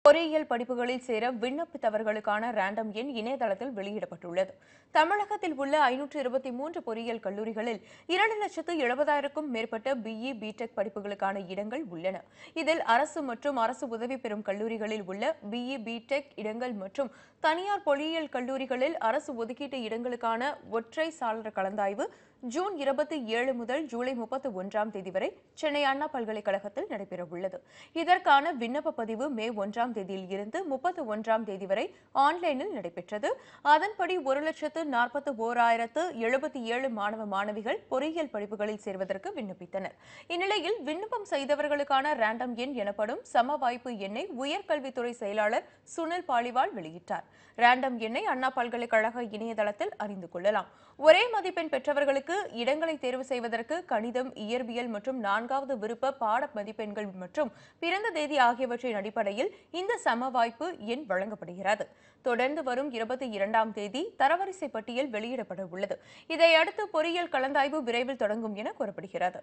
பொறியியல் படிப்புகளில் சேர விண்ணப்பித்தவர்களுக்கான ரேண்டம் எண் இணையதளத்தில் வெளியிடப்பட்டுள்ளது. தமிழகத்தில் உள்ள 523 பொறியியல் கல்லூரிகளில் 2,70,000க்கும் மேற்பட்ட பிஇ, பிடெக் படிப்புகளுக்கான இடங்கள் உள்ளன. இதில் அரசு மற்றும் அரசு உதவி பெறும் கல்லூரிகளில் உள்ள பிஇ, பிடெக் இடங்கள் மற்றும் தனியார் பொறியியல் கல்லூரிகளில் அரசு ஒதுக்கீட்டு இடங்களுக்கான ஒற்றை சாளர கலந்தாய்வு ஜூன் 27 முதல் ஜூலை 31ஆம் தேதி வரை சென்னை அண்ணா பல்கலைக்கழகத்தில் நடைபெறவுள்ளது. இதற்கான விண்ணப்ப பதிவு மே 1ஆம் தேதியில் இருந்து 31ஆம் தேதி வரை ஆன்லைனில் நடைபெற்றது. அதன்படி 1,41,077 மாணவ மாணவிகள் பொறியியல் படிப்புகளில் சேர்வதற்கு விண்ணப்பித்தனர். இந்நிலையில் விண்ணப்பம் செய்தவர்களுக்கான ரேண்டம் எண் எனப்படும் சம வாய்ப்பு எண்ணை உயர்கல்வித்துறை செயலாளர் சுனில் பாலிவால் வெளியிட்டார். ரேண்டம் எண்ணை அண்ணா பல்கலைக்கழக இணையதளத்தில் அறிந்து கொள்ளலாம். ஒரே மதிப்பெண் பெற்றவர்களுக்கு இடங்களை தேர்வு செய்வதற்கு கணிதம், இயற்பியல் மற்றும் 4வது விருப்ப பாட மதிப்பெண்கள் மற்றும் பிறந்த தேதி ஆகியவற்றின் அடிப்படையில் இந்த சம வாய்ப்பு எண் வழங்கப்படுகிறது. தொடர்ந்து வரும் 22ஆம் தேதி தரவரிசை பட்டியல் வெளியிடப்பட உள்ளது. இதையடுத்து பொறியியல் கலந்தாய்வு விரைவில் தொடங்கும் என கூறப்படுகிறது.